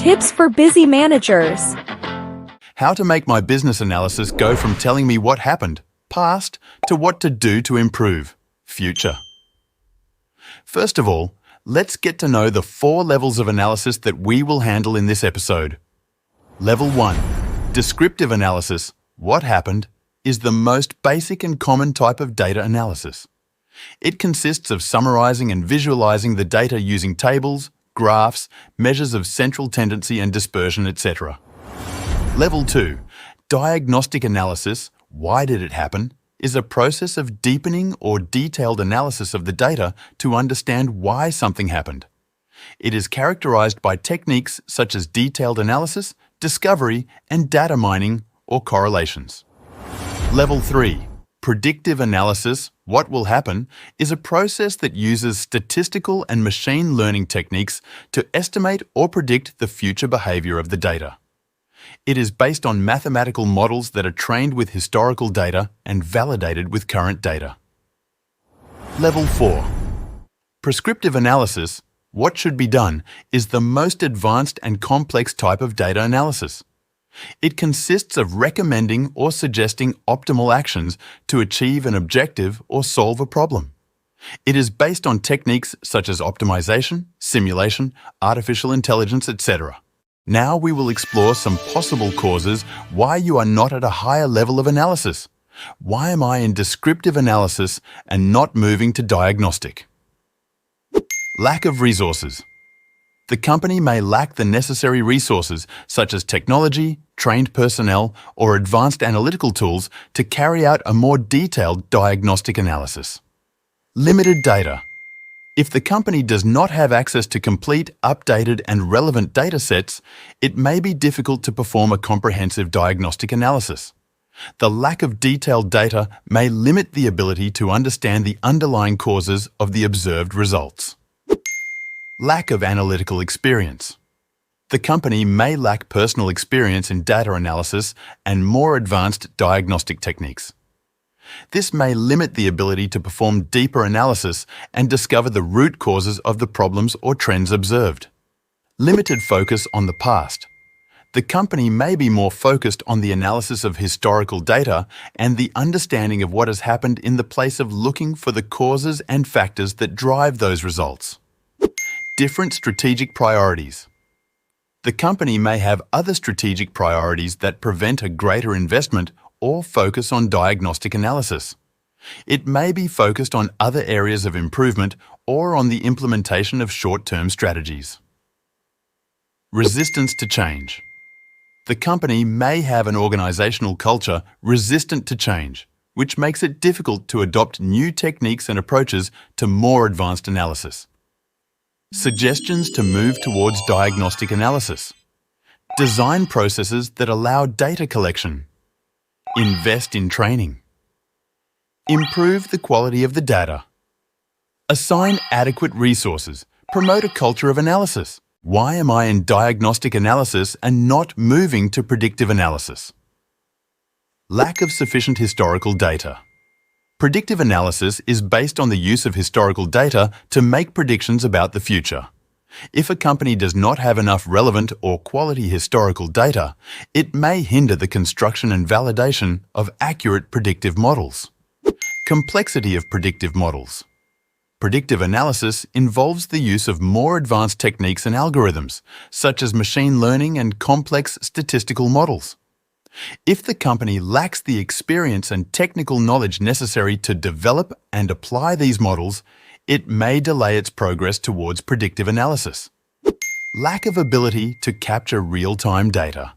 Tips for busy managers. How to make my business analysis go from telling me what happened, past, to what to do to improve, future. First of all, let's get to know the 4 levels of analysis that we will handle in this episode. Level 1. Descriptive analysis, what happened, is the most basic and common type of data analysis. It consists of summarizing and visualizing the data using tables, graphs, measures of central tendency and dispersion, etc. Level 2. Diagnostic analysis, why did it happen, is a process of deepening or detailed analysis of the data to understand why something happened. It is characterized by techniques such as detailed analysis, discovery, and data mining or correlations. Level 3. Predictive analysis, what will happen, is a process that uses statistical and machine learning techniques to estimate or predict the future behavior of the data. It is based on mathematical models that are trained with historical data and validated with current data. Level 4. Prescriptive analysis, what should be done, is the most advanced and complex type of data analysis. It consists of recommending or suggesting optimal actions to achieve an objective or solve a problem. It is based on techniques such as optimization, simulation, artificial intelligence, etc. Now we will explore some possible causes why you are not at a higher level of analysis. Why am I in descriptive analysis and not moving to diagnostic? Lack of resources. The company may lack the necessary resources such as technology, trained personnel, or advanced analytical tools to carry out a more detailed diagnostic analysis. Limited data. If the company does not have access to complete, updated, and relevant data sets, it may be difficult to perform a comprehensive diagnostic analysis. The lack of detailed data may limit the ability to understand the underlying causes of the observed results. Lack of analytical experience. The company may lack personal experience in data analysis and more advanced diagnostic techniques. This may limit the ability to perform deeper analysis and discover the root causes of the problems or trends observed. Limited focus on the past. The company may be more focused on the analysis of historical data and the understanding of what has happened in the place of looking for the causes and factors that drive those results. Different strategic priorities. The company may have other strategic priorities that prevent a greater investment or focus on diagnostic analysis. It may be focused on other areas of improvement or on the implementation of short-term strategies. Resistance to change. The company may have an organizational culture resistant to change, which makes it difficult to adopt new techniques and approaches to more advanced analysis. Suggestions to move towards diagnostic analysis. Design processes that allow data collection. Invest in training. Improve the quality of the data. Assign adequate resources. Promote a culture of analysis. Why am I in diagnostic analysis and not moving to predictive analysis? Lack of sufficient historical data. Predictive analysis is based on the use of historical data to make predictions about the future. If a company does not have enough relevant or quality historical data, it may hinder the construction and validation of accurate predictive models. Complexity of predictive models. Predictive analysis involves the use of more advanced techniques and algorithms, such as machine learning and complex statistical models. If the company lacks the experience and technical knowledge necessary to develop and apply these models, it may delay its progress towards predictive analysis. Lack of ability to capture real-time data.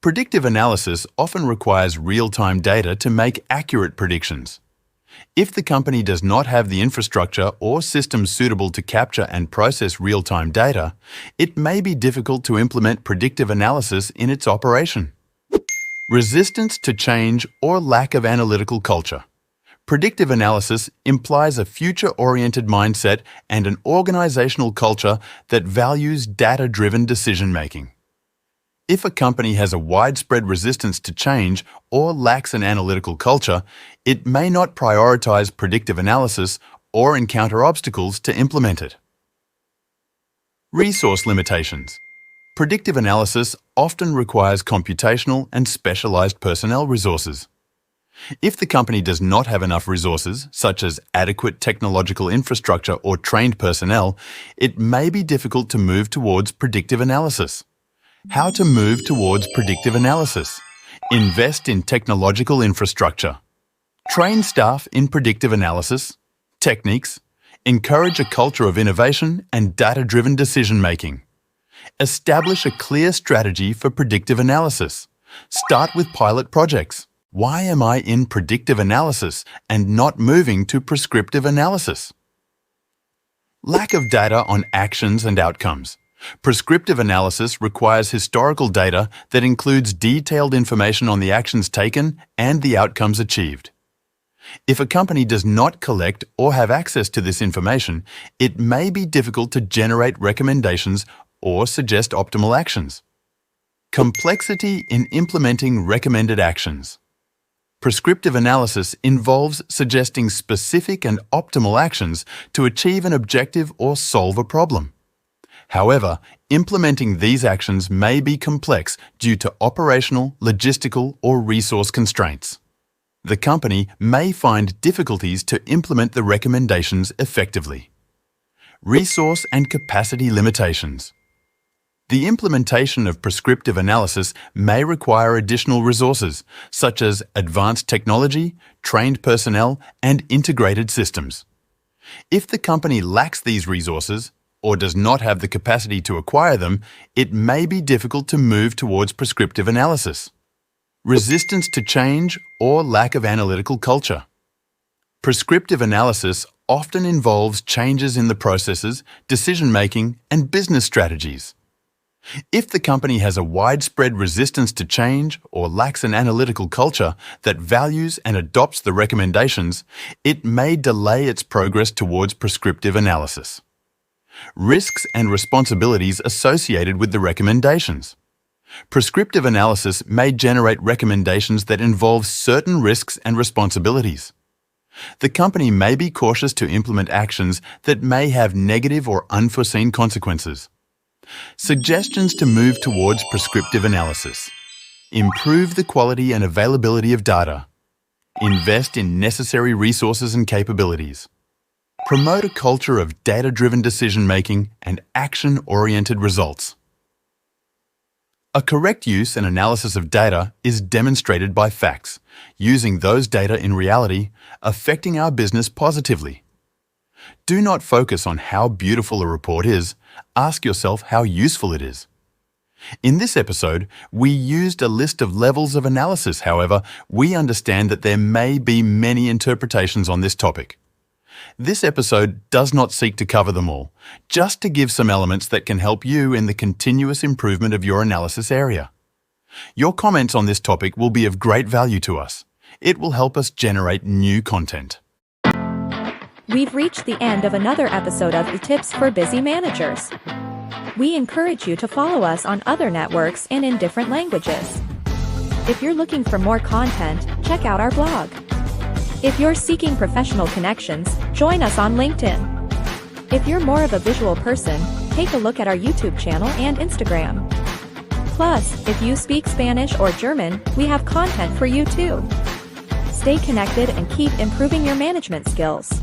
Predictive analysis often requires real-time data to make accurate predictions. If the company does not have the infrastructure or systems suitable to capture and process real-time data, it may be difficult to implement predictive analysis in its operation. Resistance to change or lack of analytical culture. Predictive analysis implies a future-oriented mindset and an organizational culture that values data-driven decision-making. If a company has a widespread resistance to change or lacks an analytical culture, it may not prioritize predictive analysis or encounter obstacles to implement it. Resource limitations. predictive analysis often requires computational and specialized personnel resources. If the company does not have enough resources, such as adequate technological infrastructure or trained personnel, it may be difficult to move towards predictive analysis. How to move towards predictive analysis? Invest in technological infrastructure. Train staff in predictive analysis, techniques, encourage a culture of innovation and data-driven decision-making. Establish a clear strategy for predictive analysis. Start with pilot projects. Why am I in predictive analysis and not moving to prescriptive analysis? Lack of data on actions and outcomes. Prescriptive analysis requires historical data that includes detailed information on the actions taken and the outcomes achieved. If a company does not collect or have access to this information, it may be difficult to generate recommendations or suggest optimal actions. Complexity in implementing recommended actions. Prescriptive analysis involves suggesting specific and optimal actions to achieve an objective or solve a problem. However, implementing these actions may be complex due to operational, logistical, or resource constraints. The company may find difficulties to implement the recommendations effectively. Resource and capacity limitations. The implementation of prescriptive analysis may require additional resources, such as advanced technology, trained personnel, and integrated systems. If the company lacks these resources, or does not have the capacity to acquire them, it may be difficult to move towards prescriptive analysis. Resistance to change or lack of analytical culture. Prescriptive analysis often involves changes in the processes, decision-making, and business strategies. If the company has a widespread resistance to change or lacks an analytical culture that values and adopts the recommendations, it may delay its progress towards prescriptive analysis. Risks and responsibilities associated with the recommendations. Prescriptive analysis may generate recommendations that involve certain risks and responsibilities. The company may be cautious to implement actions that may have negative or unforeseen consequences. Suggestions to move towards prescriptive analysis. Improve the quality and availability of data. Invest in necessary resources and capabilities. Promote a culture of data-driven decision-making and action-oriented results. A correct use and analysis of data is demonstrated by facts, using those data in reality, affecting our business positively. Do not focus on how beautiful a report is, ask yourself how useful it is. In this episode, we used a list of levels of analysis. However, we understand that there may be many interpretations on this topic. This episode does not seek to cover them all, just to give some elements that can help you in the continuous improvement of your analysis area. Your comments on this topic will be of great value to us. It will help us generate new content. We've reached the end of another episode of the Tips for Busy Managers. We encourage you to follow us on other networks and in different languages. If you're looking for more content, check out our blog. If you're seeking professional connections, join us on LinkedIn. If you're more of a visual person, take a look at our YouTube channel and Instagram. Plus, if you speak Spanish or German, we have content for you too. Stay connected and keep improving your management skills.